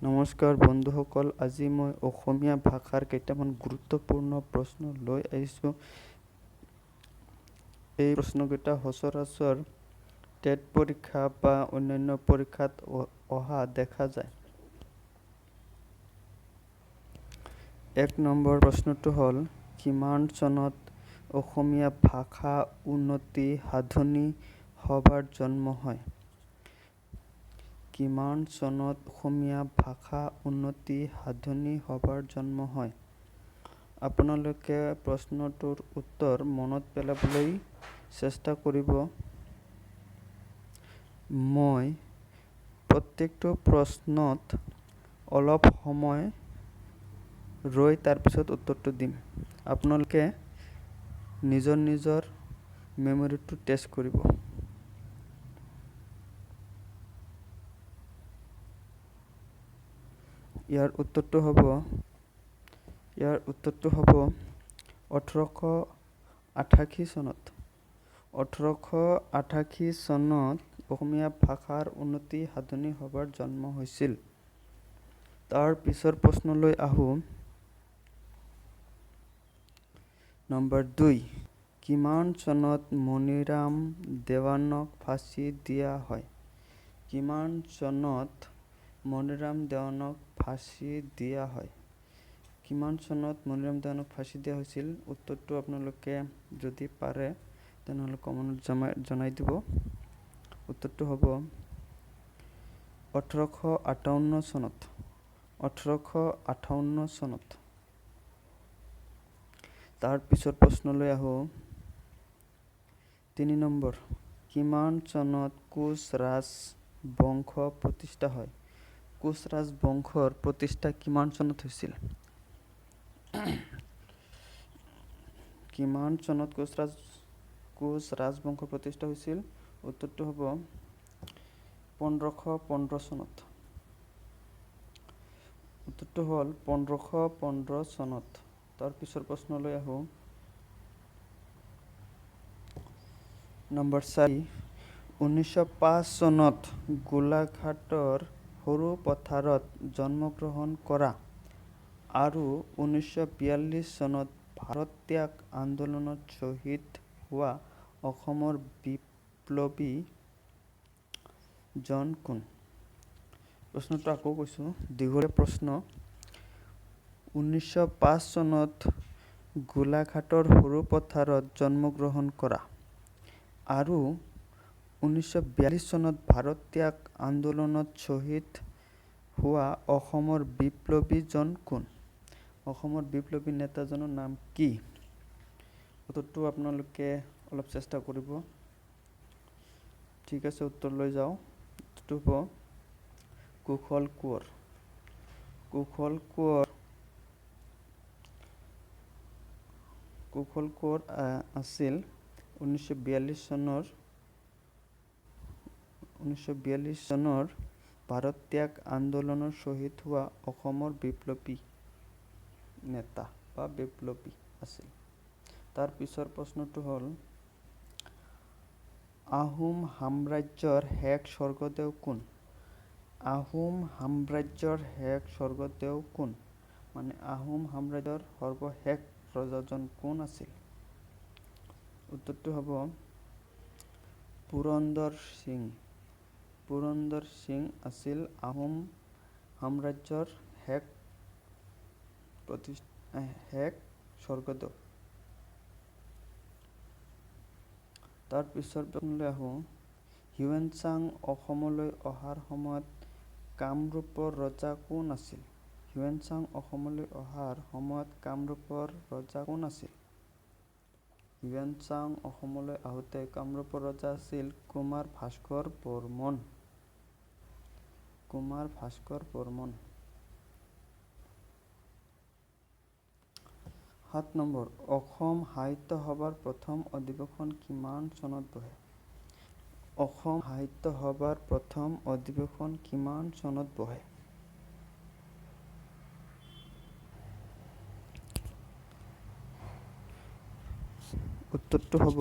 নমস্কাৰ বন্ধুসকল, আজি মই অসমীয়া ভাষাৰ কেইটামান গুৰুত্বপূৰ্ণ প্ৰশ্ন লৈ আহিছোঁ। এই প্ৰশ্নকেইটা সচৰাচৰ টেট পৰীক্ষা বা অন্যান্য পৰীক্ষাত অহা দেখা যায়। 1 নম্বৰ প্ৰশ্নটো হ'ল, কিমান চনত অসমীয়া ভাষা উন্নতি সাধনী সভাৰ জন্ম হয়? কিমান চনত অসমীয়া ভাষা উন্নতি সাধনী সভাৰ জন্ম হয়? আপোনালোকে প্ৰশ্নটোৰ উত্তৰ মনত পেলাবলৈ চেষ্টা কৰিব। মই প্ৰত্যেকটো প্ৰশ্নত অলপ সময় ৰৈ তাৰপিছত উত্তৰটো দিম। আপোনালোকে নিজৰ মেমৰিটো টেষ্ট কৰিব। ইয়াৰ উত্তৰটো হ'ব 1888 চনত। 1888 চনত অসমীয়া ভাষাৰ উন্নতি সাধনী সভাৰ জন্ম হৈছিল। তাৰ পিছৰ প্ৰশ্নলৈ আহোঁ। নম্বৰ 2, কিমান চনত মণিৰাম দেৱানক ফাঁচি দিয়া হয়? কিমান চনত মণিৰাম দেৱানক ফাঁচি দিয়া হয়? কিমান চনত মণিৰাম দেৱানক ফাঁচি দিয়া হৈছিল? উত্তৰটো আপোনালোকে যদি পাৰে তেনেহ'লে কমেণ্টত জনাই দিব। উত্তৰটো হ'ব 1858 চনত। 1858 চনত। তাৰ পিছৰ প্ৰশ্নলৈ আহোঁ। 3 নম্বৰ, কিমান চনত কোচ ৰাজবংশ প্ৰতিষ্ঠা হয়? কোচ ৰাজবংশৰ প্ৰতিষ্ঠা কিমান চনত হৈছিল? কিমান চনত কোচ ৰাজবংশৰ প্ৰতিষ্ঠা হৈছিল? উত্তৰটো হ'ব 1515 চনত। উত্তৰটো হ'ল 1515 চনত। তাৰ পিছৰ প্ৰশ্নলৈ আহোঁ। নম্বৰ 4, 1905 চনত গোলাঘাটৰ সৰু পথাৰত জন্মগ্ৰহণ কৰা আৰু 1942 চনত ভাৰত ত্যাগ আন্দোলনত শ্বহীদ হোৱা অসমৰ বিপ্লৱী জন কোন? প্ৰশ্নটো আকৌ কৈছোঁ, দীঘলীয়া প্ৰশ্ন। 1905 চনত গোলাঘাটৰ সৰু পথাৰত জন্মগ্ৰহণ কৰা আৰু 1942 চনত ভাৰত ত্যাগ আন্দোলনত শ্বহীদ হোৱা অসমৰ বিপ্লৱী জন কোন? অসমৰ বিপ্লৱী নেতাজনৰ নাম কি? উত্তৰটো আপোনালোকে অলপ চেষ্টা কৰিব। ঠিক আছে, উত্তৰলৈ যাওঁ। উত্তৰটো হ'ব কুশল কোঁৱৰ। কুশল কোঁৱৰ আছিল 1942 চনৰ ভাৰত ত্যাগ আন্দোলনৰ শ্বহীদ হোৱা অসমৰ বিপ্লৱী নেতা বা বিপ্লৱী আছিল। তাৰ পিছৰ প্ৰশ্নটো হ'ল, আহোম সাম্ৰাজ্যৰ শেষ স্বৰ্গদেউ কোন? আহোম সাম্ৰাজ্যৰ শেষ স্বৰ্গদেউ কোন? মানে আহোম সাম্ৰাজ্যৰ সৰ্বশেষ ৰজাজন কোন আছিল? উত্তৰটো হ'ব পুৰন্দৰ সিং। পুৰন্দৰ সিং আছিল আহোম সাম্ৰাজ্যৰ শেষ স্বৰ্গদেউ। তাৰ পিছৰ প্ৰশ্নলৈ আহোঁ। হিউৱেন চাং অসমলৈ অহাৰ সময়ত কামৰূপৰ ৰজা কোন আছিল? হিউৱেন চাং অসমলৈ অহাৰ সময়ত কামৰূপৰ ৰজা কোন আছিল? হিউৱেন চাং অসমলৈ আহোঁতে কামৰূপৰ ৰজা আছিল কুমাৰ ভাস্কৰ বৰ্মন। কুমাৰ ভাস্কৰ বৰ্মন। 7 নম্বৰ, অসম সাহিত্য সভাৰ প্ৰথম অধিৱেশন কিমান চনত বহে? অসম সাহিত্য সভাৰ প্ৰথম অধিৱেশন কিমান চনত বহে? উত্তৰটো হ'ব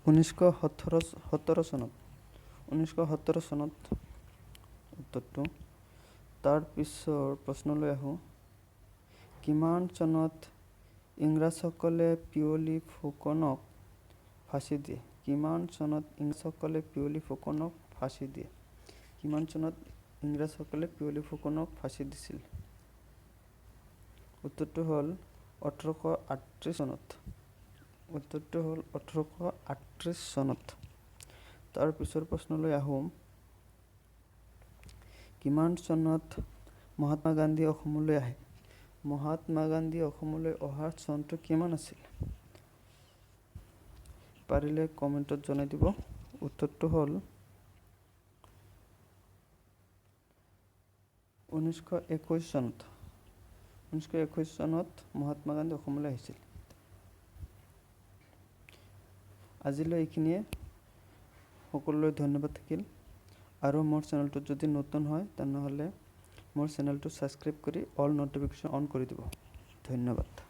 1917 চনত। 1917 চনত উত্তৰটো। তাৰ পিছৰ প্ৰশ্নলৈ আহোঁ। কিমান চনত ইংৰাজসকলে পিয়লি ফুকনক ফাঁচি দিয়ে? কিমান চনত ইংৰাজসকলে পিয়লি ফুকনক ফাঁচি দিয়ে? কিমান চনত ইংৰাজসকলে পিয়লি ফুকনক ফাঁচি দিছিল? উত্তৰটো হ'ল 1838 চনত। উত্তৰটো হ'ল 1838 চনত। তাৰ পিছৰ প্ৰশ্নলৈ আহোঁ। কিমান চনত মহাত্মা গান্ধী অসমলৈ আহে? মহাত্মা গান্ধী অসমলৈ অহাৰ চনটো কিমান আছিল? পাৰিলে কমেণ্টত জনাই দিব। উত্তৰটো হ'ল 1921 চনত। 1921 চনত মহাত্মা গান্ধী অসমলৈ আহিছিল। আজিলৈ এইখিনিয়ে। সকলোলৈ ধন্যবাদ থাকিল। আৰু মোৰ চেনেলটোত যদি নতুন হয় তেনেহ'লে মোৰ চেনেলটো ছাবস্ক্ৰাইব কৰি অল ন'টিফিকেশ্যন অন কৰি দিব। ধন্যবাদ।